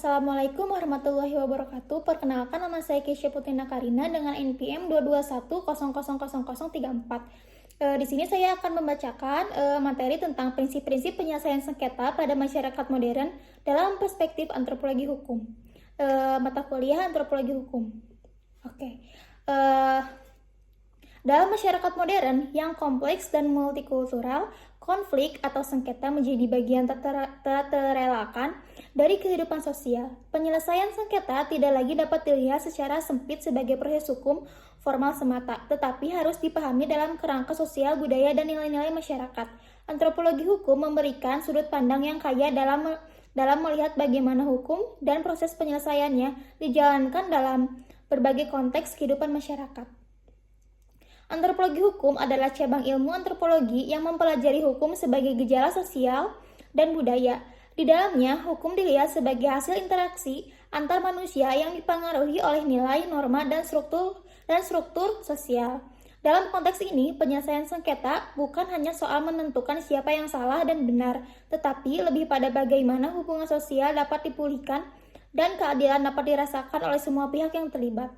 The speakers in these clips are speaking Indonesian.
Assalamualaikum warahmatullahi wabarakatuh. Perkenalkan, nama saya Keisha Putina Karina dengan NPM 221000034. Di sini saya akan membacakan materi tentang prinsip-prinsip penyelesaian sengketa pada masyarakat modern dalam perspektif antropologi hukum. Mata kuliah antropologi hukum. Oke. Dalam masyarakat modern yang kompleks dan multikultural, konflik atau sengketa menjadi bagian tak terelakkan dari kehidupan sosial. Penyelesaian sengketa tidak lagi dapat dilihat secara sempit sebagai proses hukum formal semata, tetapi harus dipahami dalam kerangka sosial, budaya, dan nilai-nilai masyarakat. Antropologi hukum memberikan sudut pandang yang kaya dalam melihat bagaimana hukum dan proses penyelesaiannya dijalankan dalam berbagai konteks kehidupan masyarakat. Antropologi hukum adalah cabang ilmu antropologi yang mempelajari hukum sebagai gejala sosial dan budaya. Di dalamnya, hukum dilihat sebagai hasil interaksi antar manusia yang dipengaruhi oleh nilai, norma, dan struktur sosial. Dalam konteks ini, penyelesaian sengketa bukan hanya soal menentukan siapa yang salah dan benar, tetapi lebih pada bagaimana hubungan sosial dapat dipulihkan dan keadilan dapat dirasakan oleh semua pihak yang terlibat.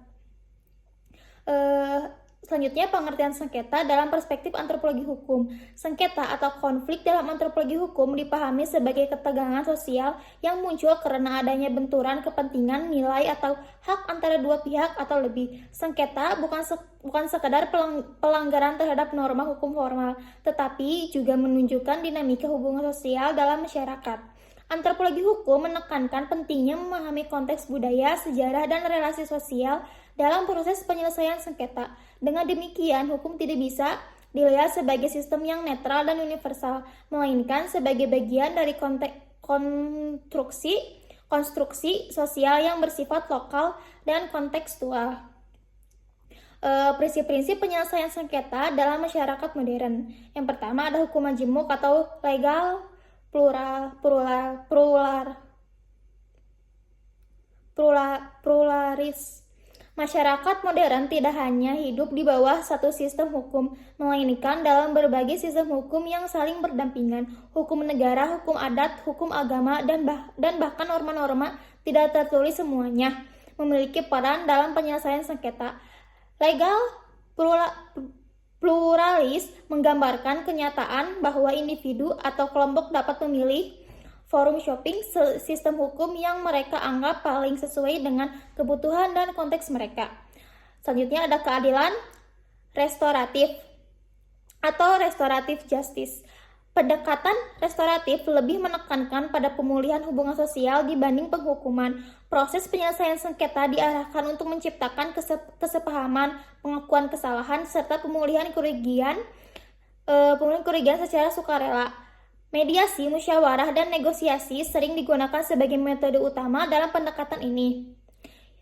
Selanjutnya, pengertian sengketa dalam perspektif antropologi hukum. Sengketa atau konflik dalam antropologi hukum dipahami sebagai ketegangan sosial yang muncul karena adanya benturan kepentingan, nilai, atau hak antara dua pihak atau lebih. Sengketa bukan sekadar pelanggaran terhadap norma hukum formal, tetapi juga menunjukkan dinamika hubungan sosial dalam masyarakat. Antropologi hukum menekankan pentingnya memahami konteks budaya, sejarah, dan relasi sosial dalam proses penyelesaian sengketa. Dengan demikian, hukum tidak bisa dilihat sebagai sistem yang netral dan universal, melainkan sebagai bagian dari konstruksi sosial yang bersifat lokal dan kontekstual. Prinsip-prinsip penyelesaian sengketa dalam masyarakat modern. Yang pertama ada hukum majemuk atau legal pluralis. Masyarakat modern tidak hanya hidup di bawah satu sistem hukum, melainkan dalam berbagai sistem hukum yang saling berdampingan. Hukum negara, hukum adat, hukum agama, dan bahkan norma-norma tidak tertulis semuanya memiliki peran dalam penyelesaian sengketa. Legal pluralis menggambarkan kenyataan bahwa individu atau kelompok dapat memilih forum shopping sistem hukum yang mereka anggap paling sesuai dengan kebutuhan dan konteks mereka. Selanjutnya ada keadilan restoratif atau restoratif justice. Pendekatan restoratif lebih menekankan pada pemulihan hubungan sosial dibanding penghukuman. Proses penyelesaian sengketa diarahkan untuk menciptakan kesepahaman, pengakuan kesalahan, serta pemulihan kerugian secara sukarela. Mediasi, musyawarah, dan negosiasi sering digunakan sebagai metode utama dalam pendekatan ini.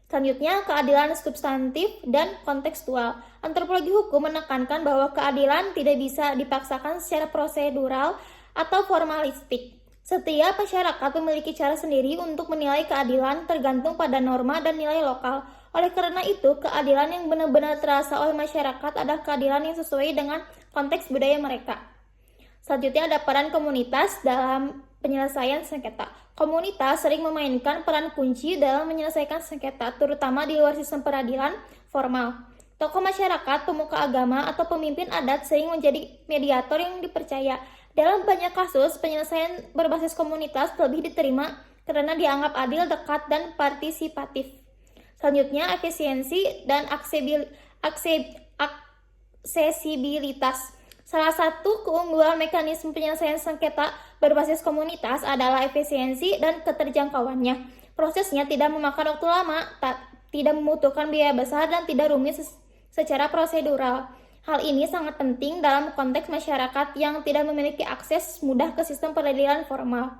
Selanjutnya, keadilan substantif dan kontekstual. Antropologi hukum menekankan bahwa keadilan tidak bisa dipaksakan secara prosedural atau formalistik. Setiap masyarakat memiliki cara sendiri untuk menilai keadilan tergantung pada norma dan nilai lokal. Oleh karena itu, keadilan yang benar-benar terasa oleh masyarakat adalah keadilan yang sesuai dengan konteks budaya mereka. Selanjutnya ada peran komunitas dalam penyelesaian sengketa. Komunitas sering memainkan peran kunci dalam menyelesaikan sengketa, terutama di luar sistem peradilan formal. Tokoh masyarakat, pemuka agama, atau pemimpin adat sering menjadi mediator yang dipercaya. Dalam banyak kasus, penyelesaian berbasis komunitas lebih diterima karena dianggap adil, dekat, dan partisipatif. Selanjutnya, efisiensi dan aksesibilitas. Salah satu keunggulan mekanisme penyelesaian sengketa berbasis komunitas adalah efisiensi dan keterjangkauannya. Prosesnya tidak memakan waktu lama, tidak membutuhkan biaya besar, dan tidak rumit secara prosedural. Hal ini sangat penting dalam konteks masyarakat yang tidak memiliki akses mudah ke sistem peradilan formal.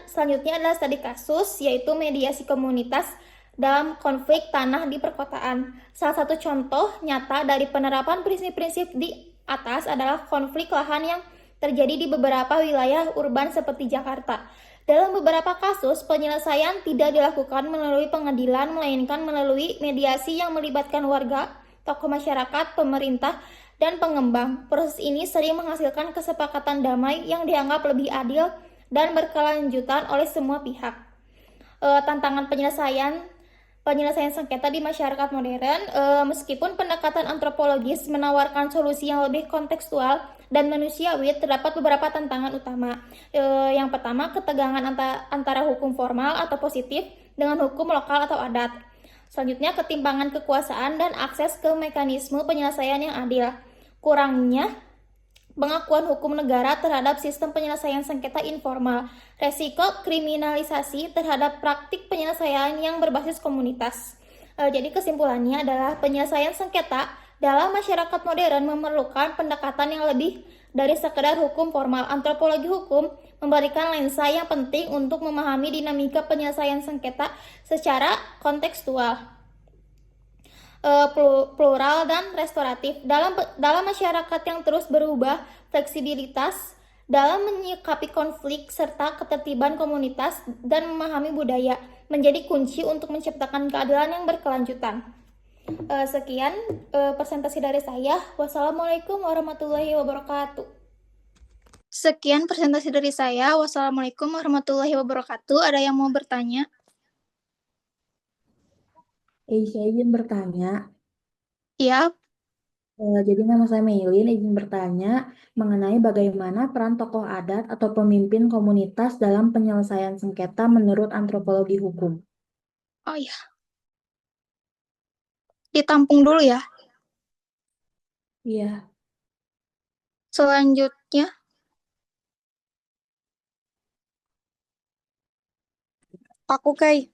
Selanjutnya adalah studi kasus, yaitu mediasi komunitas dalam konflik tanah di perkotaan. Salah satu contoh nyata dari penerapan prinsip-prinsip di atas adalah konflik lahan yang terjadi di beberapa wilayah urban seperti Jakarta. Dalam beberapa kasus, penyelesaian tidak dilakukan melalui pengadilan, melainkan melalui mediasi yang melibatkan warga, tokoh masyarakat, pemerintah, dan pengembang. Proses ini sering menghasilkan kesepakatan damai yang dianggap lebih adil dan berkelanjutan oleh semua pihak. Tantangan penyelesaian sengketa di masyarakat modern, meskipun pendekatan antropologis menawarkan solusi yang lebih kontekstual dan manusiawi, terdapat beberapa tantangan utama. Yang pertama, ketegangan antara hukum formal atau positif dengan hukum lokal atau adat. Selanjutnya, ketimpangan kekuasaan dan akses ke mekanisme penyelesaian yang adil. Kurangnya pengakuan hukum negara terhadap sistem penyelesaian sengketa informal, resiko kriminalisasi terhadap praktik penyelesaian yang berbasis komunitas. Jadi kesimpulannya adalah penyelesaian sengketa dalam masyarakat modern memerlukan pendekatan yang lebih dari sekedar hukum formal. Antropologi hukum memberikan lensa yang penting untuk memahami dinamika penyelesaian sengketa secara kontekstual, plural dan restoratif. Dalam masyarakat yang terus berubah, fleksibilitas dalam menyikapi konflik serta ketertiban komunitas dan memahami budaya menjadi kunci untuk menciptakan keadilan yang berkelanjutan. Sekian presentasi dari saya. Wassalamualaikum warahmatullahi wabarakatuh. Sekian presentasi dari saya. Wassalamualaikum warahmatullahi wabarakatuh. Ada yang mau bertanya? Saya izin bertanya. Ya. Jadi nama saya Meilin, izin bertanya mengenai bagaimana peran tokoh adat atau pemimpin komunitas dalam penyelesaian sengketa menurut antropologi hukum. Oh iya. Ditampung dulu ya. Iya. Selanjutnya, aku kayak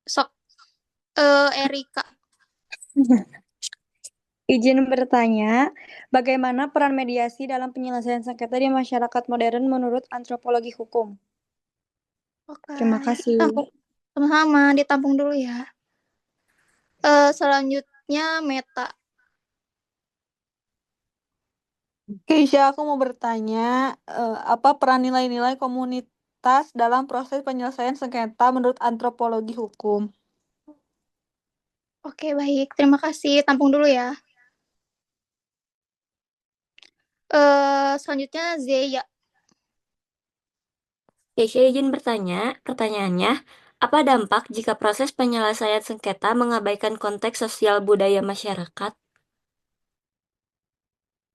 sok Erika. Izin bertanya, bagaimana peran mediasi dalam penyelesaian sengketa di masyarakat modern menurut antropologi hukum? Oke. Terima kasih. Sama-sama, ditampung dulu ya. Selanjutnya Meta. Keisha, aku mau bertanya, apa peran nilai-nilai komunitas dalam proses penyelesaian sengketa menurut antropologi hukum? Oke, baik. Terima kasih. Tampung dulu ya. Selanjutnya Zeya. Keisha izin bertanya, pertanyaannya, apa dampak jika proses penyelesaian sengketa mengabaikan konteks sosial budaya masyarakat?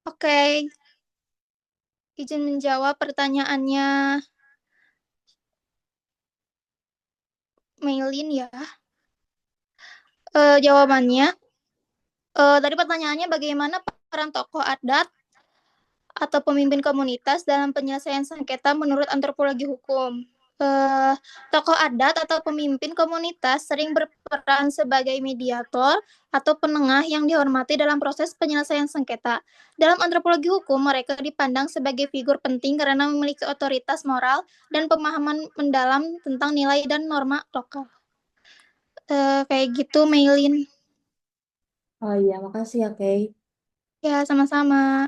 Oke. Izin menjawab pertanyaannya Maylin ya. Jawabannya, tadi pertanyaannya bagaimana peran tokoh adat atau pemimpin komunitas dalam penyelesaian sengketa menurut antropologi hukum. Tokoh adat atau pemimpin komunitas sering berperan sebagai mediator atau penengah yang dihormati dalam proses penyelesaian sengketa. Dalam antropologi hukum, mereka dipandang sebagai figur penting karena memiliki otoritas moral dan pemahaman mendalam tentang nilai dan norma lokal. Kayak gitu, Maylin. Oh iya, makasih ya, Kay. Ya, sama-sama.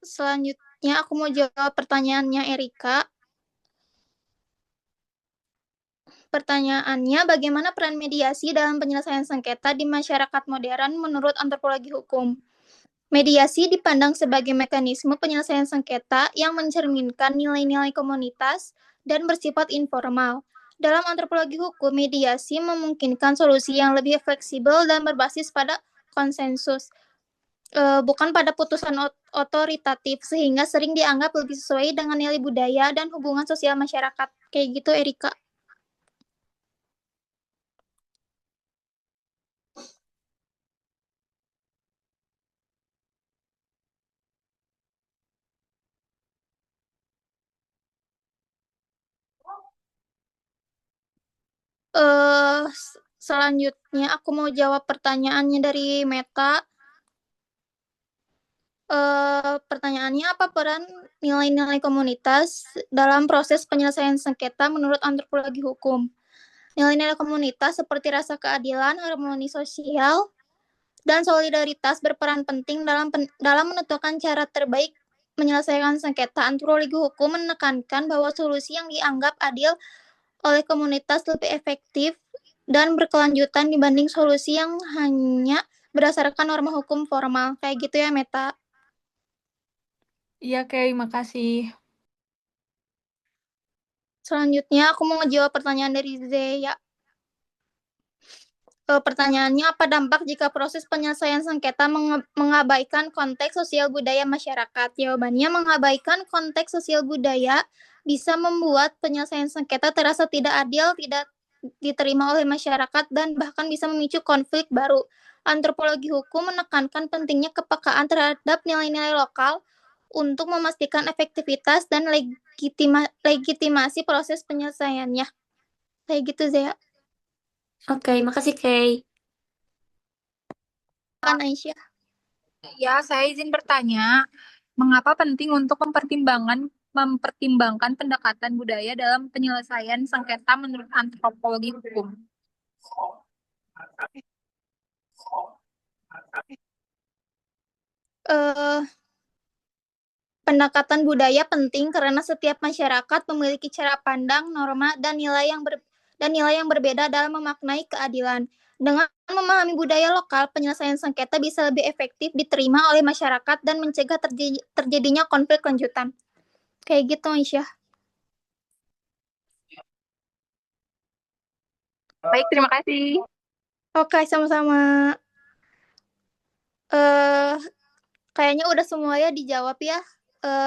Selanjutnya aku mau jawab pertanyaannya Erika. Pertanyaannya, bagaimana peran mediasi dalam penyelesaian sengketa di masyarakat modern menurut antropologi hukum? Mediasi dipandang sebagai mekanisme penyelesaian sengketa yang mencerminkan nilai-nilai komunitas dan bersifat informal. Dalam antropologi hukum, mediasi memungkinkan solusi yang lebih fleksibel dan berbasis pada konsensus, bukan pada putusan otoritatif, sehingga sering dianggap lebih sesuai dengan nilai budaya dan hubungan sosial masyarakat. Kayak gitu, Erika. Selanjutnya aku mau jawab pertanyaannya dari Meta. Pertanyaannya, apa peran nilai-nilai komunitas dalam proses penyelesaian sengketa menurut antropologi hukum? Nilai-nilai komunitas seperti rasa keadilan, harmoni sosial, dan solidaritas berperan penting dalam menentukan cara terbaik menyelesaikan sengketa. Antropologi hukum menekankan bahwa solusi yang dianggap adil oleh komunitas lebih efektif dan berkelanjutan dibanding solusi yang hanya berdasarkan norma hukum formal. Kayak gitu ya, Meta. Iya, Kay, makasih. Selanjutnya aku mau ngejawab pertanyaan dari Zeya. Pertanyaannya, apa dampak jika proses penyelesaian sengketa mengabaikan konteks sosial budaya masyarakat? Jawabannya, mengabaikan konteks sosial budaya bisa membuat penyelesaian sengketa terasa tidak adil, tidak diterima oleh masyarakat, dan bahkan bisa memicu konflik baru. Antropologi hukum menekankan pentingnya kepekaan terhadap nilai-nilai lokal untuk memastikan efektivitas dan legitimasi proses penyelesaiannya. Kayak gitu, Zea. Oke, makasih Kay. Kan Aisyah. Ya, saya izin bertanya, mengapa penting untuk mempertimbangkan pendekatan budaya dalam penyelesaian sengketa menurut antropologi hukum? Eh, Pendekatan budaya penting karena setiap masyarakat memiliki cara pandang, norma, dan nilai yang berbeda dalam memaknai keadilan. Dengan memahami budaya lokal, penyelesaian sengketa bisa lebih efektif diterima oleh masyarakat dan mencegah terjadinya konflik lanjutan. Kayak gitu, Aisyah. Baik, terima kasih. Oke, sama-sama. Eh, Kayaknya udah semuanya dijawab ya.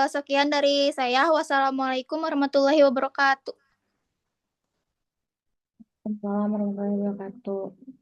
Sekian dari saya. Wassalamualaikum warahmatullahi wabarakatuh. Assalamualaikum warahmatullahi wabarakatuh.